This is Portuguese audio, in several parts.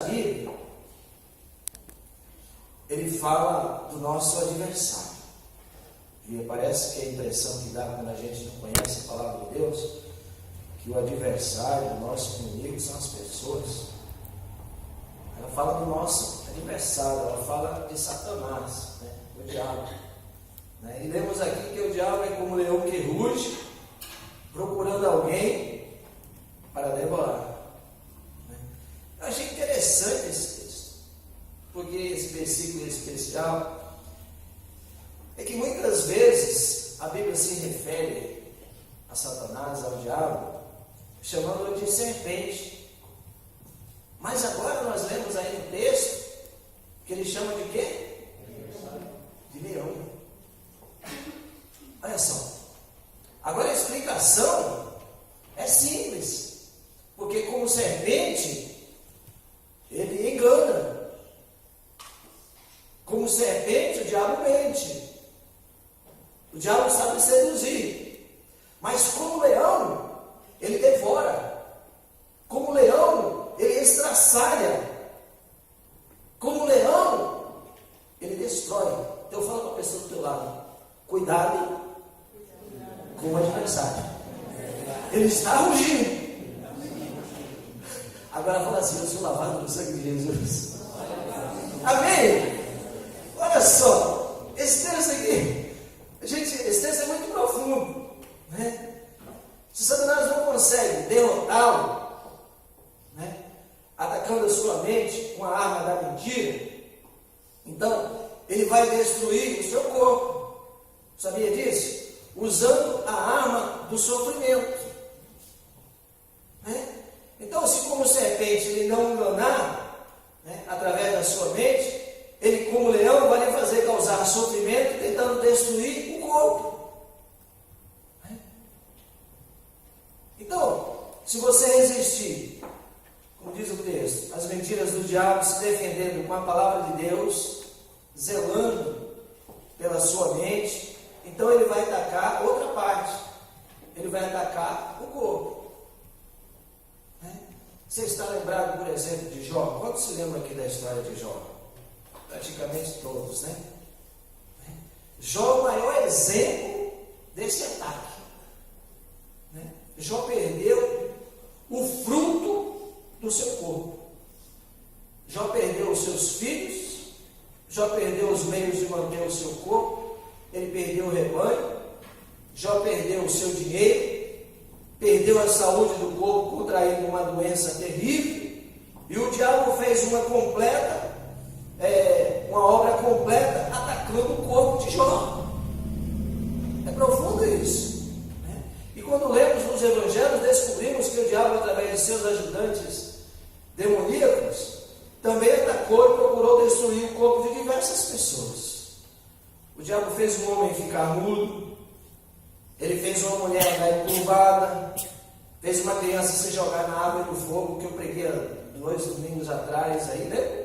Bíblia, ele fala do nosso adversário. E parece que a impressão que dá quando a gente não conhece a palavra de Deus, que o adversário, o nosso inimigo são as pessoas. Ela fala do nosso adversário, ela fala de Satanás, né? O diabo. Né? E lemos aqui que o diabo é como um leão que ruge, procurando alguém para devorar. Né? Eu achei interessante esse texto, porque esse versículo especial é que muitas vezes a Bíblia se refere a Satanás, ao diabo, chamando-o de serpente. Mas agora nós lemos aí no texto que ele chama de quê? De leão. Olha só. Agora a explicação é simples. Porque como serpente, ele engana. Como serpente, o diabo mente. O diabo sabe seduzir. Mas como leão, ele devora. Como leão, ele estraçalha. Como leão, ele destrói. Então fala para a pessoa do teu lado: cuidado com o adversário. Ele está rugindo. Agora fala assim: eu sou lavado no sangue de Jesus. Amém? Olha só, esse texto aqui, gente, esse texto é muito profundo, né? Se Satanás não consegue derrotá-lo, né, atacando a sua mente com a arma da mentira, então ele vai destruir o seu corpo. Sabia disso? Usando a arma do sofrimento. Né? Então, se como serpente ele não enganar, né, através da sua mente, ele como leão vai lhe fazer causar sofrimento, tentando destruir o corpo. Né? Então, se você resistir, como diz o texto, às mentiras do diabo, se defendendo com a palavra de Deus, zelando pela sua mente, então ele vai atacar outra parte. Ele vai atacar o corpo. Né? Você está lembrado, por exemplo, de Jó? Quantos se lembram aqui da história de Jó? Praticamente todos, né? Jó é o maior exemplo desse ataque. Né? Jó perdeu o fruto do seu corpo. Jó perdeu os seus filhos. Jó perdeu os meios de manter o seu corpo. Ele perdeu o rebanho. Jó perdeu o seu dinheiro. Perdeu a saúde do corpo, contraindo uma doença terrível. E o diabo fez uma obra completa, atacando o corpo de Jó. É profundo isso. Né? E quando lemos nos evangelhos, descobrimos que o diabo, através de seus ajudantes demoníacos, também atacou e procurou destruir o corpo de diversas pessoas. O diabo fez um homem ficar mudo, ele fez uma mulher andar encurvada, fez uma criança se jogar na água e no fogo, que eu preguei há 2 domingos atrás aí, né?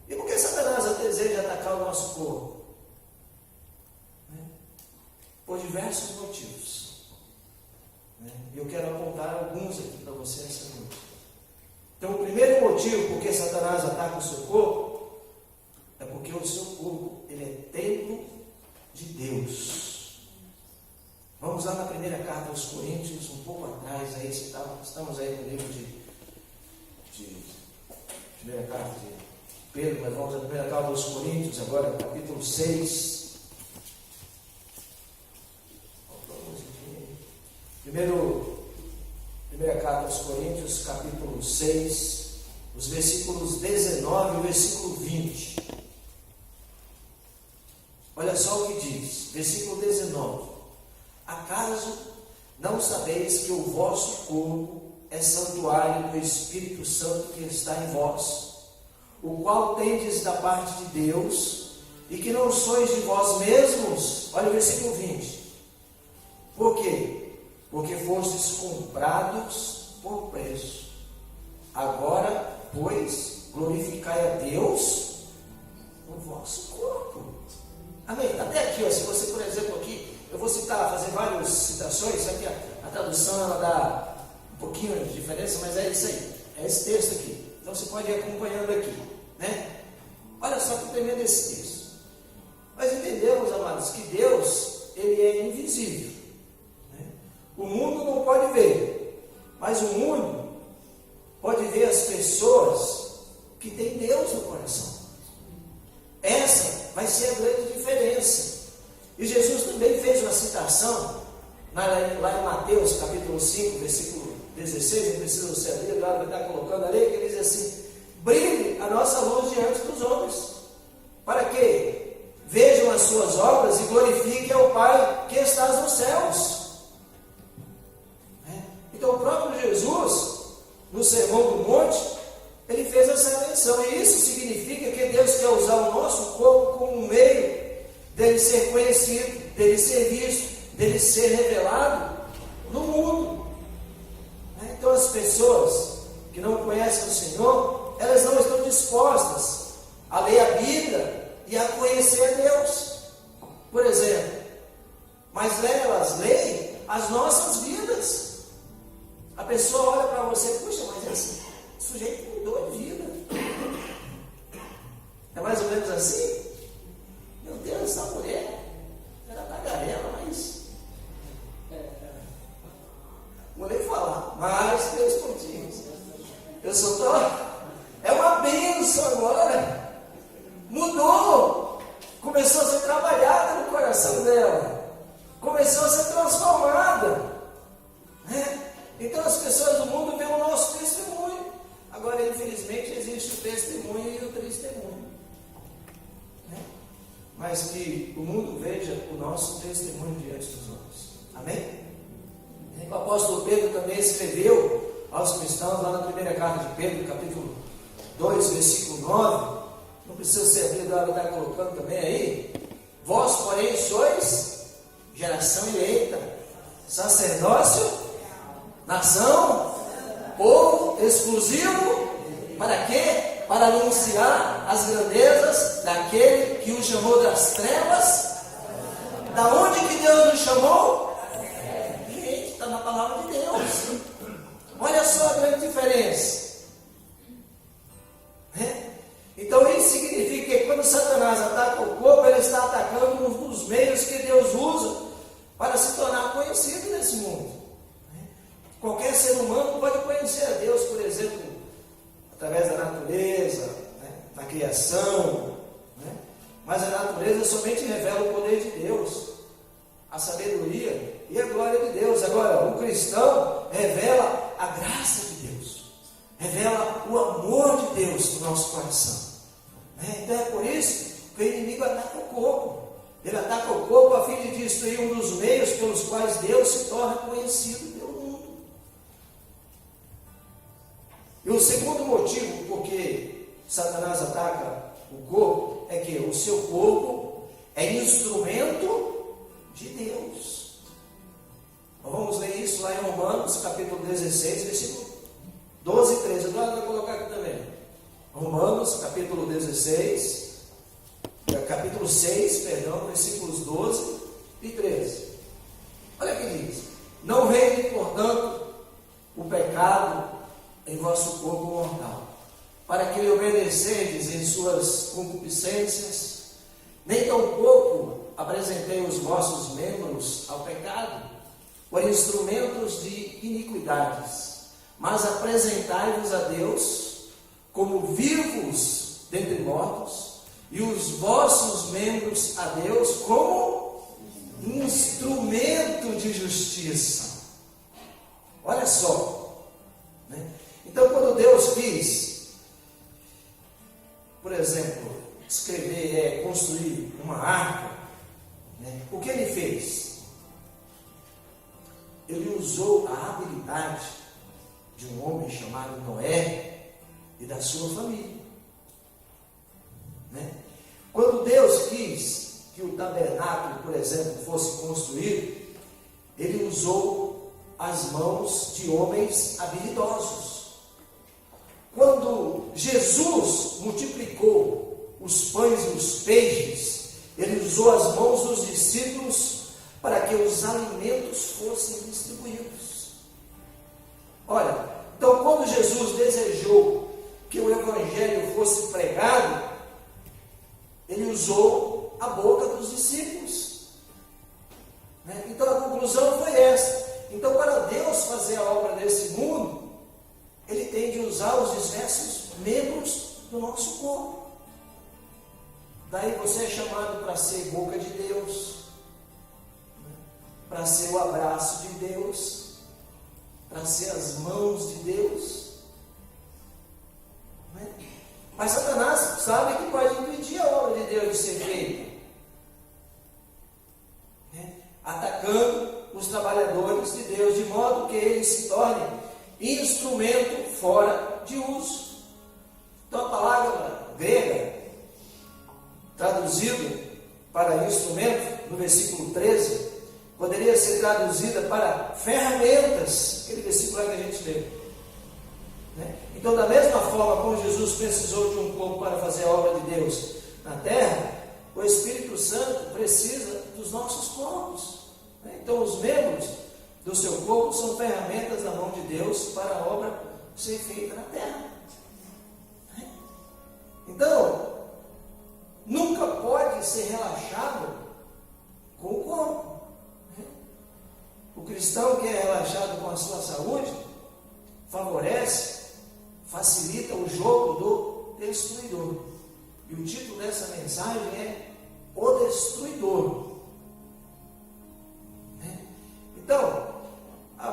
E por que Satanás deseja atacar o nosso corpo? Né? Por diversos motivos. Né? Eu quero apontar alguns aqui para você nessa noite. Então, o primeiro motivo por que Satanás ataca o seu corpo é porque o seu corpo, ele é templo de Deus. Vamos lá na primeira carta aos Coríntios, um pouco atrás, aí, estamos aí no livro de primeira carta de Pedro, mas vamos à primeira carta aos Coríntios, agora, capítulo 6. Primeira carta aos Coríntios, capítulo 6, os versículos 19 e o versículo 20. Olha só o que diz, versículo 19. Acaso não sabeis que o vosso corpo é santuário do Espírito Santo que está em vós, o qual tendes da parte de Deus, e que não sois de vós mesmos? Olha o versículo 20. Por quê? Porque fostes comprados por preço. Agora, pois, glorificai a Deus no vosso corpo. Amém? Até aqui, ó, se você, por exemplo, aqui, eu vou fazer várias citações, aqui a tradução ela dá um pouquinho de diferença, mas é isso aí. É esse texto aqui. Então você pode ir acompanhando aqui, né? Olha só que tremendo esse texto. Nós entendemos, amados, que Deus, Ele é invisível, né? O mundo não pode ver, mas o mundo pode ver as pessoas que têm Deus no coração. Essa vai ser a grande diferença. E Jesus também fez uma citação lá em Mateus capítulo 5, versículo 16, não precisa ser ali, agora vai estar colocando ali, que ele diz assim: brilhe a nossa luz diante dos homens, para que vejam as suas obras e glorifiquem ao Pai que está nos céus. Então o próprio Jesus, no Sermão do Monte, ele fez essa menção, e isso significa que Deus quer usar o nosso corpo como um meio dele ser conhecido, dele ser visto, dele ser revelado no mundo. Então as pessoas que não conhecem o Senhor, elas não estão dispostas a ler a Bíblia e a conhecer a Deus, por exemplo, mas elas leem as nossas vidas. A pessoa olha para você, puxa, mas esse sujeito mudou de vida. É mais ou menos assim? Meu Deus, essa mulher era tagarela, mas vou nem falar, mais 3 pontinhos. Eu sou tão. É uma bênção agora. Mudou. Começou a ser trabalhada no coração dela. Começou a ser transformada. Então as pessoas do mundo veem o nosso testemunho. Agora, infelizmente, existe o testemunho e o testemunho. Mas que o mundo veja o nosso testemunho diante dos homens. Amém? O apóstolo Pedro também escreveu aos cristãos, lá na primeira carta de Pedro, capítulo 2, versículo 9, não precisa ser abrido, ela está colocando também aí: vós, porém, sois geração eleita, sacerdócio, nação, povo exclusivo, para quê? Para anunciar as grandezas daquele que o chamou das trevas. Da onde que Deus nos chamou? Gente, está na palavra de Deus. Olha só a grande diferença. Então isso significa que quando Satanás ataca o corpo, ele está atacando um dos meios que Deus usa para se tornar conhecido nesse mundo. Qualquer ser humano pode conhecer a Deus, por exemplo, através da natureza, da criação, mas a natureza somente revela o poder de Deus, a sabedoria e a glória de Deus. Agora, um cristão revela a graça de Deus, revela o amor de Deus no nosso coração. Então é por isso que o inimigo ataca o corpo. Ele ataca o corpo a fim de destruir um dos meios pelos quais Deus se torna conhecido pelo mundo. E o segundo motivo por que Satanás ataca o corpo é que o seu corpo é instrumento de Deus. Então, vamos ler isso lá em Romanos, capítulo 16, versículo 12 e 13. Agora vou colocar aqui também. Romanos, capítulo 16, capítulo 6, perdão, versículos 12 e 13. Olha o que diz: não reine, portanto, o pecado em vosso corpo mortal, para que lhe obedecerdes em suas concupiscências, nem tampouco apresentei os vossos membros ao pecado por instrumentos de iniquidades, mas apresentai-vos a Deus como vivos dentre mortos, e os vossos membros a Deus como instrumento de justiça. Olha só, Então, quando Deus quis, por exemplo, construir uma arca, o que Ele fez? Ele usou a habilidade de um homem chamado Noé e da sua família. Quando Deus quis que o tabernáculo, por exemplo, fosse construído, Ele usou as mãos de homens habilidosos. Quando Jesus multiplicou os pães e os peixes, Ele usou as mãos dos discípulos para que os alimentos fossem distribuídos. Olha, então como quando Jesus desejou que o Evangelho fosse pregado, ele usou a boca dos discípulos. Então a conclusão foi essa. Então, para Deus fazer a obra nesse mundo, Ele tem de usar os diversos membros do nosso corpo. Daí você é chamado para ser boca de Deus, para ser o abraço de Deus, para ser as mãos de Deus. Mas Satanás sabe que pode impedir a obra de Deus de ser feita, atacando os trabalhadores de Deus, de modo que eles se tornem instrumento fora de uso. Então a palavra grega, traduzida para instrumento, no versículo 13, poderia ser traduzida para ferramentas, aquele versículo que a gente leu. Então, da mesma forma como Jesus precisou de um corpo para fazer a obra de Deus na terra, o Espírito Santo precisa dos nossos corpos. Então, os membros do seu corpo são ferramentas da mão de Deus para a obra ser feita na terra. Então, nunca pode ser relaxado com o corpo. O cristão que é relaxado com a sua saúde favorece, facilita o jogo do destruidor. E o título dessa mensagem é O Destruidor. Então,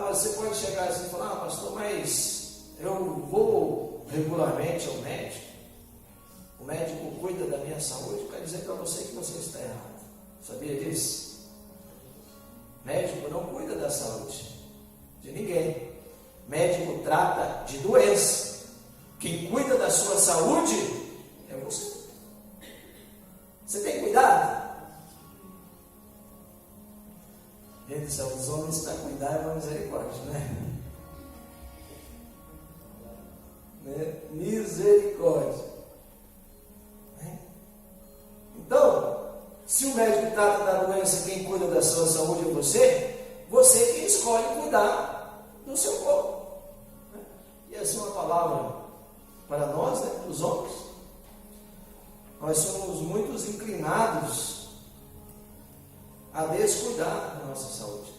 você pode chegar assim e falar: pastor, mas eu vou regularmente ao médico, o médico cuida da minha saúde. Eu quero dizer para você que você está errado. Sabia disso? Médico não cuida da saúde de ninguém. Médico trata de doença. Quem cuida da sua saúde é você. Você tem cuidado? Gente, são os homens para cuidar é uma misericórdia, Misericórdia. Então, se o médico trata da doença, quem cuida da sua saúde é você que escolhe cuidar do seu corpo. E essa é uma palavra para nós, os homens. Nós somos muito inclinados a descuidar da nossa saúde.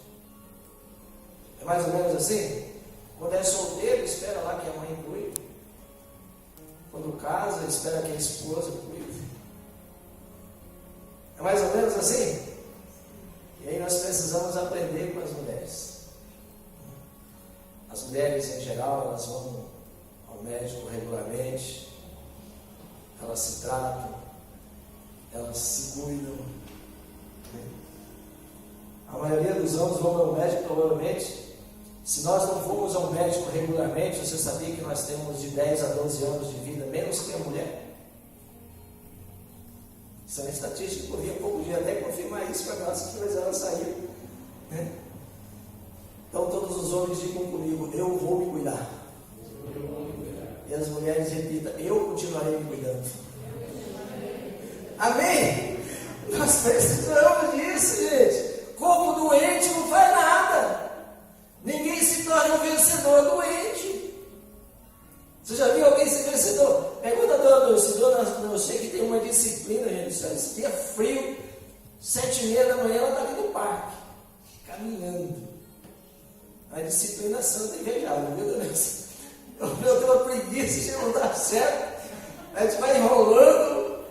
É mais ou menos assim? Quando é solteiro, espera lá que a mãe cuide. Quando casa, espera que a esposa cuide. É mais ou menos assim? E aí nós precisamos aprender com as mulheres. As mulheres em geral, elas vão ao médico regularmente, elas se tratam, elas se cuidam. A maioria dos homens vão ao médico provavelmente. Se nós não formos ao médico regularmente, você sabia que nós temos de 10 a 12 anos de vida menos que a mulher? Isso é uma estatística que eu vi há pouco dia, até confirmar isso para nós, que ela saiu. Então todos os homens digam comigo: eu vou me cuidar. E as mulheres repitam: eu continuarei me cuidando. Amém? Nós precisamos disso, gente. Corpo doente não faz nada. Ninguém se torna um vencedor doente. Você já viu alguém ser vencedor? Pergunta a dona vencedora. Eu sei que tem uma disciplina, gente. Se dia frio, 7h30 da manhã, ela está ali no parque, caminhando. A disciplina santa e invejável, viu, dona? Eu tenho uma preguiça de não dar certo. A gente vai enrolando.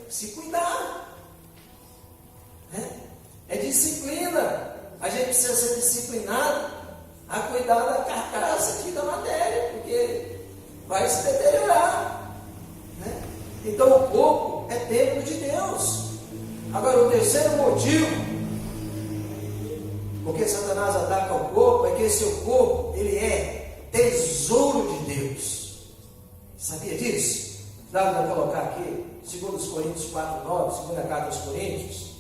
Se cuidar. É disciplina. A gente precisa ser disciplinado a cuidar da carcaça aqui da matéria, porque vai se deteriorar. Então o corpo é templo de Deus. Agora, o terceiro motivo porque Satanás ataca o corpo é que esse corpo, ele é tesouro de Deus. Sabia disso? Dá para colocar aqui 2 Coríntios 4:9, segunda carta aos Coríntios,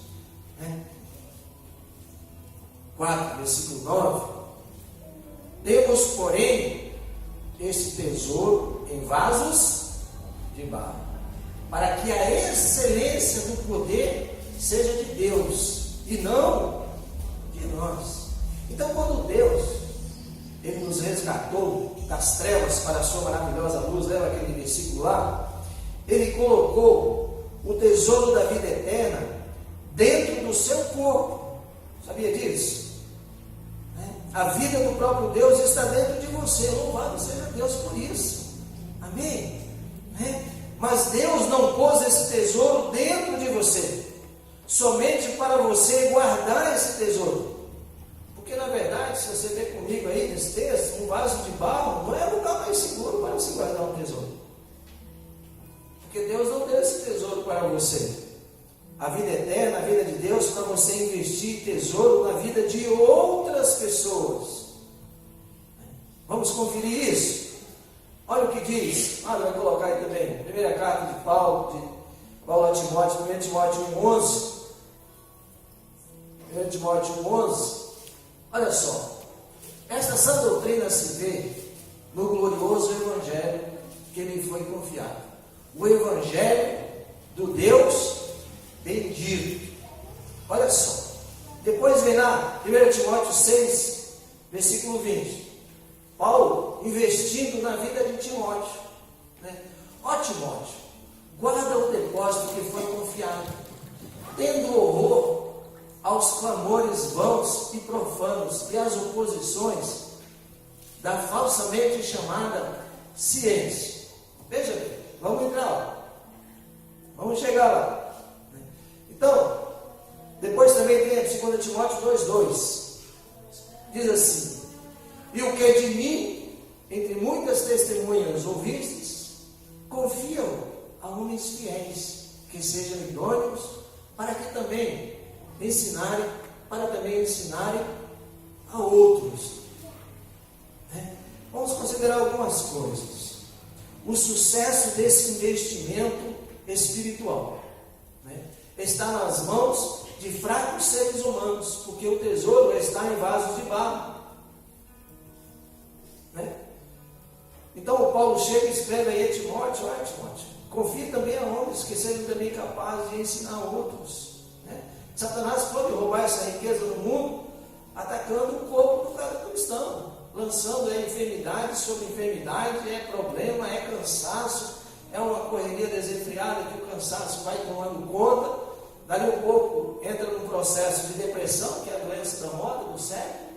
4, versículo 9. Temos, porém, esse tesouro em vasos de barro, para que a excelência do poder seja de Deus e não de nós. Então, quando Deus, Ele nos resgatou, das trevas para a sua maravilhosa luz, lembra aquele versículo lá? Ele colocou o tesouro da vida eterna dentro do seu corpo. Sabia disso? A vida do próprio Deus está dentro de você. Louvado seja Deus por isso. Amém? Mas Deus não pôs esse tesouro dentro de você somente para você guardar esse tesouro. Porque na verdade, se você ver comigo aí nesse texto, um vaso de barro não é o lugar mais seguro para se guardar um tesouro. Porque Deus não deu esse tesouro para você. A vida eterna, a vida de Deus, para você investir tesouro na vida de outras pessoas. Vamos conferir isso? Olha o que diz. Vai colocar aí também. Primeira carta de Paulo a Timóteo, 1 Timóteo 1,11. 1 Timóteo 1,11. Olha só. Esta sã doutrina se vê no glorioso Evangelho que lhe foi confiado. O Evangelho do Deus bendito. Olha só. Depois vem lá, 1 Timóteo 6, versículo 20. Paulo investindo na vida de Timóteo. Ó Timóteo, guarda o depósito que foi confiado, tendo horror aos clamores vãos e profanos e às oposições da falsamente chamada ciência. Veja bem, vamos entrar lá. Vamos chegar lá. Então, depois também tem 2 Timóteo 2,2. Diz assim: e o que de mim, entre muitas testemunhas ouvistes, confiam a homens fiéis, que sejam idôneos, para também ensinarem a outros. Vamos considerar algumas coisas. O sucesso desse investimento espiritual está nas mãos de fracos seres humanos, porque o tesouro está em vasos de barro. Então o Paulo chega e escreve aí a Timóteo: olha Timóteo, confie também a homens que sejam também capazes de ensinar outros. Satanás pode roubar essa riqueza do mundo, atacando o corpo do cada cristão, lançando enfermidade sobre enfermidade, problema, cansaço, uma correria desenfreada que o cansaço vai tomando conta. Dali um pouco entra num processo de depressão, que é a doença da moda, do século,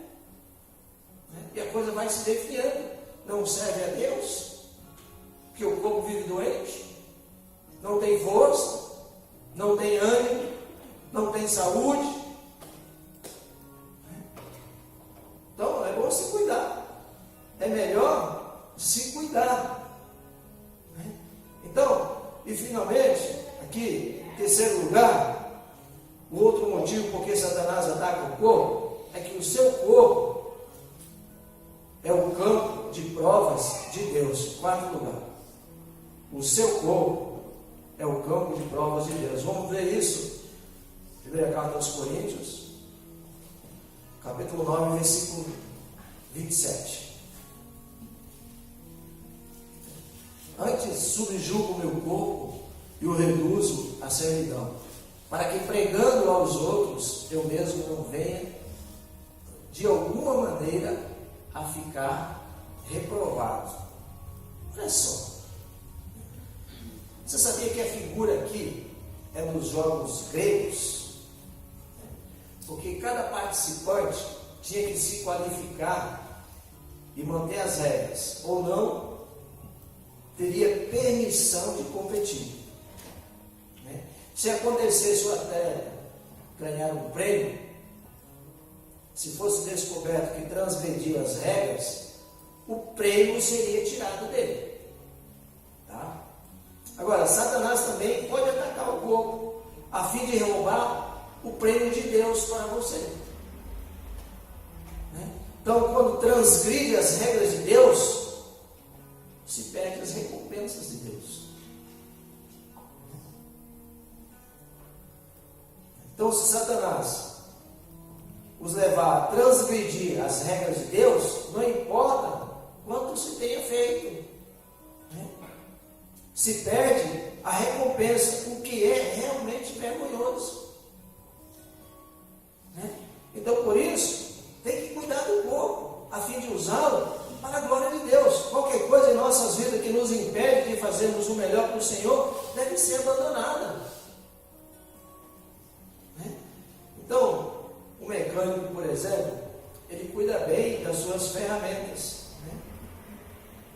e a coisa vai se definhando. Não serve a Deus, porque o corpo vive doente, não tem força, não tem ânimo, não tem saúde. Então é bom se cuidar, é melhor se cuidar. Então, e finalmente, aqui, em terceiro lugar, o outro motivo por que Satanás ataca o corpo é que o seu corpo é o campo de provas de Deus. Quarto lugar, o seu corpo é o campo de provas de Deus. Vamos ver isso. Primeira carta aos Coríntios, capítulo 9, versículo 27. Antes subjugo o meu corpo e o reduzo à servidão, para que pregando aos outros, eu mesmo não venha de alguma maneira a ficar reprovado. Olha só. Você sabia que a figura aqui é dos jogos gregos? Porque cada participante tinha que se qualificar e manter as regras, ou não teria permissão de competir. Se acontecesse o atleta ganhar um prêmio, se fosse descoberto que transgrediu as regras, o prêmio seria tirado dele. Tá? Agora, Satanás também pode atacar o corpo, a fim de roubar o prêmio de Deus para você. Então, quando transgride as regras de Deus, se perde as recompensas de Deus. Então, se Satanás os levar a transgredir as regras de Deus, não importa quanto se tenha feito, se perde a recompensa, o que é realmente vergonhoso. Então, por isso, tem que cuidar do corpo, a fim de usá-lo para a glória de Deus. que nos impede de fazermos o melhor para o Senhor deve ser abandonada. Né? Então, o mecânico, por exemplo, ele cuida bem das suas ferramentas. Né?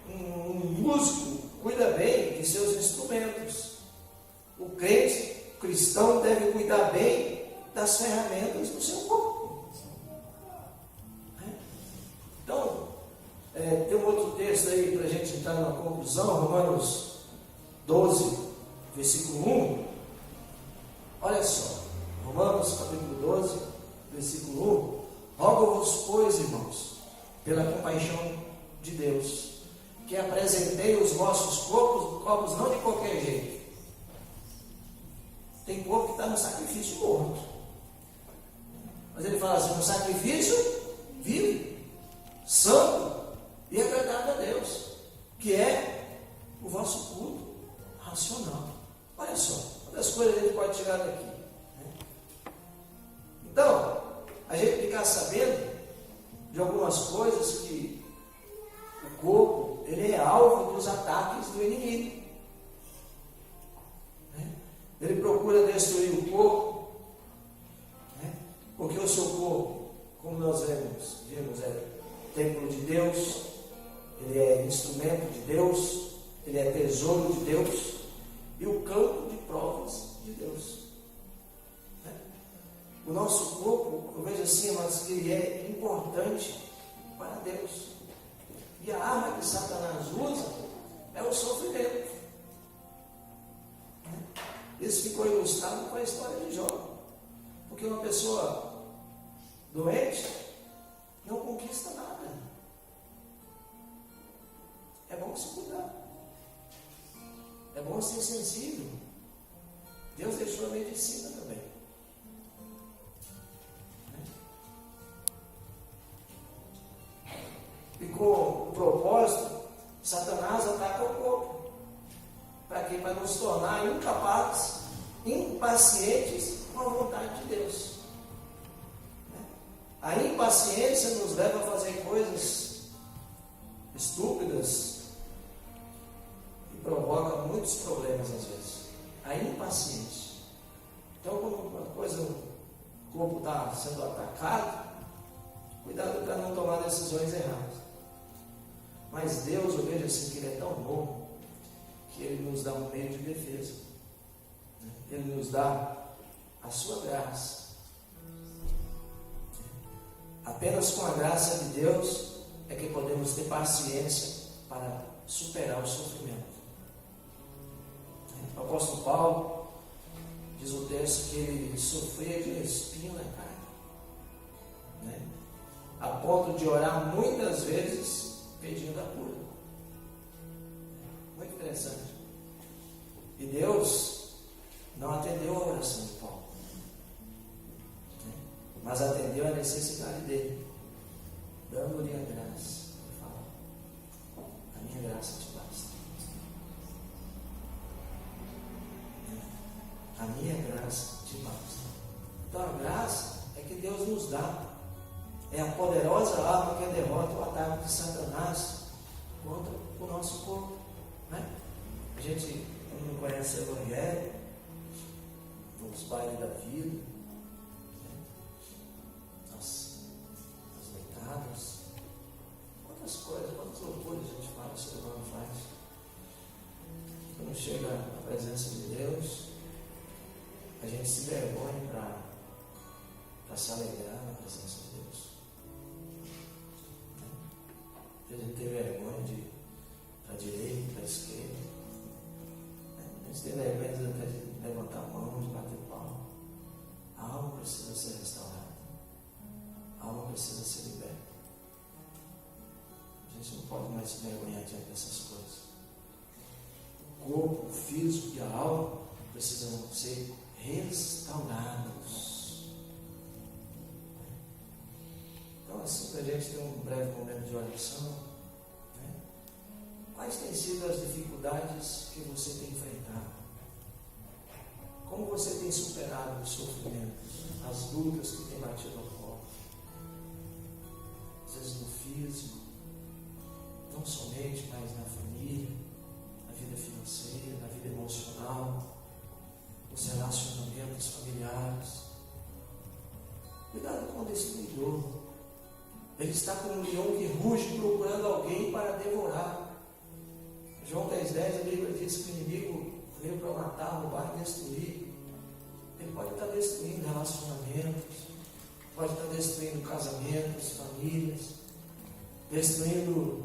Um músico cuida bem de seus instrumentos. O crente, o cristão, deve cuidar bem das ferramentas do seu corpo. Né? Então, tem um outro texto aí para a gente entrar numa conclusão, Romanos 12, versículo 1. Olha só, Romanos capítulo 12, versículo 1. Rogo-vos, pois, irmãos, pela compaixão de Deus, que apresentei os vossos corpos não de qualquer jeito. Tem corpo que está no sacrifício morto. Mas ele fala assim, um sacrifício vivo, santo e agradável a Deus, que é o vosso culto racional. Olha só, quantas coisas a gente pode tirar daqui. Né? Então, a gente ficar sabendo de algumas coisas que o corpo, ele é alvo dos ataques do inimigo. Né? Ele procura destruir o corpo, né? Porque o seu corpo, como nós vimos, é templo de Deus, ele é instrumento de Deus, ele é tesouro de Deus e o campo de provas de Deus. Né? O nosso corpo, eu vejo assim, mas que ele é importante para Deus. E a arma que Satanás usa é o sofrimento. Né? Isso ficou ilustrado com a história de Jó. Porque uma pessoa doente não conquista nada. É bom se cuidar. É bom ser sensível. Deus deixou a medicina também. E com o propósito, Satanás ataca o corpo. Para quê? Para nos tornar incapazes, impacientes com a vontade de Deus. A impaciência nos leva a fazer coisas estúpidas e provoca muitos problemas às vezes. A impaciência. Então, quando uma coisa, o corpo está sendo atacado, cuidado para não tomar decisões erradas. Mas Deus, eu vejo assim que Ele é tão bom que Ele nos dá um meio de defesa. Ele nos dá a sua graça. Apenas com a graça de Deus é que podemos ter paciência para superar o sofrimento. O apóstolo Paulo diz o texto que ele sofria de um espinho na carne, né? A ponto de orar muitas vezes pedindo a cura. Muito interessante. E Deus não atendeu a oração de Paulo, mas atendeu a necessidade dele, dando-lhe a graça. Ele fala, a minha graça te basta. A minha graça te basta. Então a graça é que Deus nos dá. É a poderosa arma que derrota o ataque de Satanás contra o nosso corpo. Né? A gente não conhece o Evangelho, nos bailes da vida, as leitadas, quantas coisas, quantas loucuras a gente fala, o ser humano faz. Quando chega na presença de Deus, a gente se vergonha para se alegrar na presença de Deus. A gente tem vergonha de ir para a direita, para a esquerda. A gente tem vergonha de levantar a mão, de bater palma. A alma precisa ser restaurada. A alma precisa ser liberta. A gente não pode mais se vergonhar diante dessas coisas. O corpo, o físico e a alma precisam ser restaurados. Então, assim, para a gente ter um breve momento de oração, né? Quais têm sido as dificuldades que você tem enfrentado? Como você tem superado os sofrimentos, as lutas que tem batido ao corpo? Às vezes no físico, não somente, mas na família, Ele está como um leão que ruge procurando alguém para devorar. João 10,10, a Bíblia diz que o inimigo veio para matar, roubar e destruir. Ele pode estar destruindo relacionamentos, pode estar destruindo casamentos, famílias, destruindo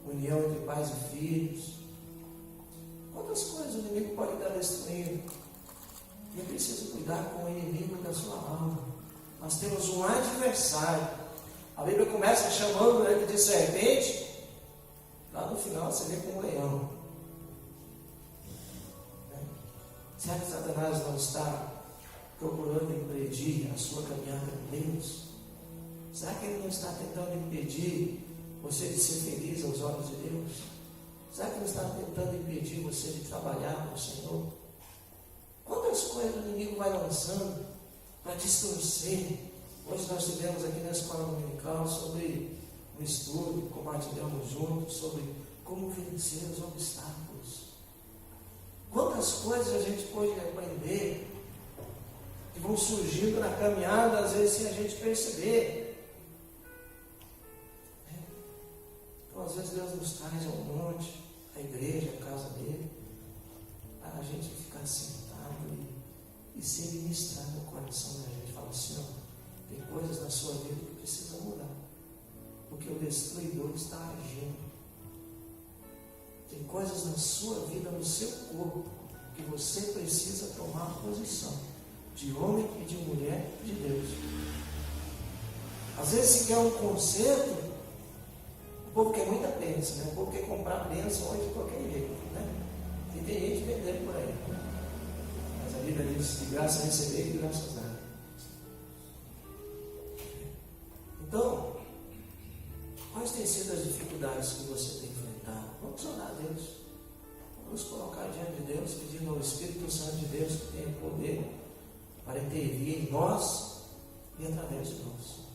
união entre pais e filhos. Quantas coisas o inimigo pode estar destruindo? E é preciso cuidar com o inimigo da sua alma. Nós temos um adversário. A Bíblia começa chamando ele de serpente, lá no final você vê como um leão. Será que Satanás não está procurando impedir a sua caminhada com Deus? Será que ele não está tentando impedir você de ser feliz aos olhos de Deus? Será que ele está tentando impedir você de trabalhar com o Senhor? Quantas coisas o inimigo vai lançando para distorcer? Hoje nós tivemos aqui na escola dominical sobre um estudo, compartilhamos juntos sobre como vencer os obstáculos. Quantas coisas a gente pode aprender que vão surgindo na caminhada, às vezes sem a gente perceber. Então, às vezes Deus nos traz ao monte, a igreja, a casa dele, para a gente ficar sentado e ser ministrado no coração da gente. Fala assim, ó, tem coisas na sua vida que precisam mudar, porque o destruidor está agindo. Tem coisas na sua vida, no seu corpo, que você precisa tomar posição de homem e de mulher de Deus. Às vezes se quer um conserto, o povo quer muita bênção, né? O povo quer comprar bênção hoje de qualquer jeito, né? E tem gente vendendo por aí, né? Mas a Bíblia diz: de graça receber e de graça dar. Então, quais têm sido as dificuldades que você tem enfrentado? Vamos orar a Deus. Vamos colocar diante de Deus, pedindo ao Espírito Santo de Deus que tenha poder para intervir em nós e através de nós.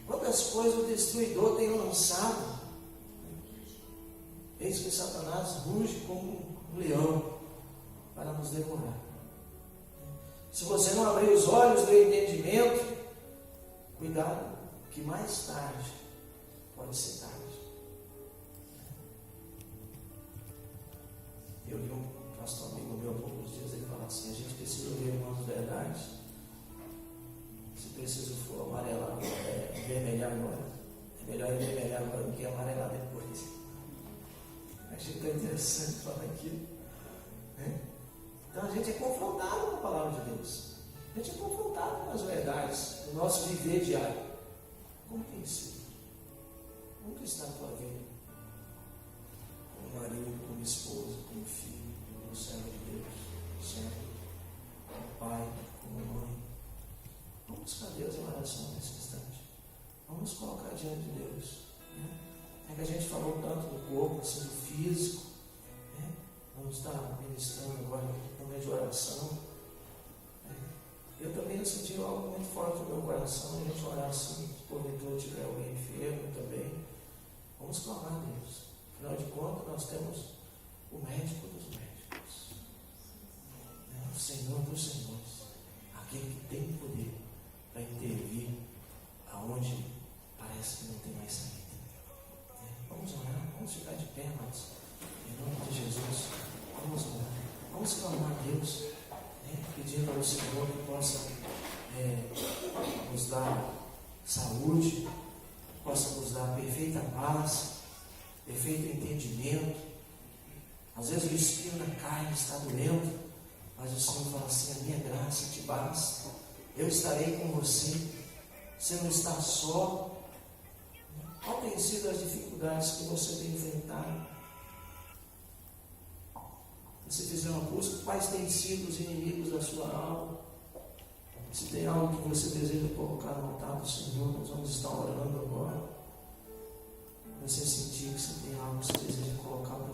Quantas coisas o destruidor tem lançado? Eis que Satanás ruge como um leão para nos devorar. Se você não abrir os olhos do entendimento, cuidado, que mais tarde pode ser tarde. Eu vi um pastor amigo meu há poucos dias, ele fala assim: a gente precisa ver umas verdades. Se preciso for amarelar, vermelhar agora, é melhor vermelhar agora do que amarelar depois. Achei tão interessante falar aquilo, né? Então a gente é confrontado com a palavra de Deus. A gente é confrontado com as verdades do nosso viver diário. Como tem sido? Como que está a tua vida? Como marido, como esposa, como filho, como servo de Deus, servo, como pai, como mãe. Vamos buscar Deus em oração nesse instante. Vamos colocar diante de Deus, né? É que a gente falou tanto do corpo, assim, do físico, né? Vamos estar ministrando agora no momento de oração. Eu também senti algo muito forte no meu coração, a gente orar assim, se porventura tiver alguém enfermo também. Vamos clamar a Deus. Afinal de contas, nós temos o médico dos médicos, o Senhor dos senhores, aquele que tem poder para intervir aonde parece que não tem mais saída. Vamos orar, vamos ficar de pé, amados, em nome de Jesus. Vamos orar, vamos clamar a Deus, pedindo ao Senhor que possa nos dar saúde, possa nos dar perfeita paz, perfeito entendimento. Às vezes o espinho na carne está doendo, mas o Senhor fala assim: a minha graça te basta, eu estarei com você, você não está só. Qual tem sido as dificuldades que você tem enfrentado? Se fizer uma busca, quais têm sido os inimigos da sua alma? Se tem algo que você deseja colocar no altar do Senhor, nós vamos estar orando agora. Você sentir que você tem algo que você deseja colocar para o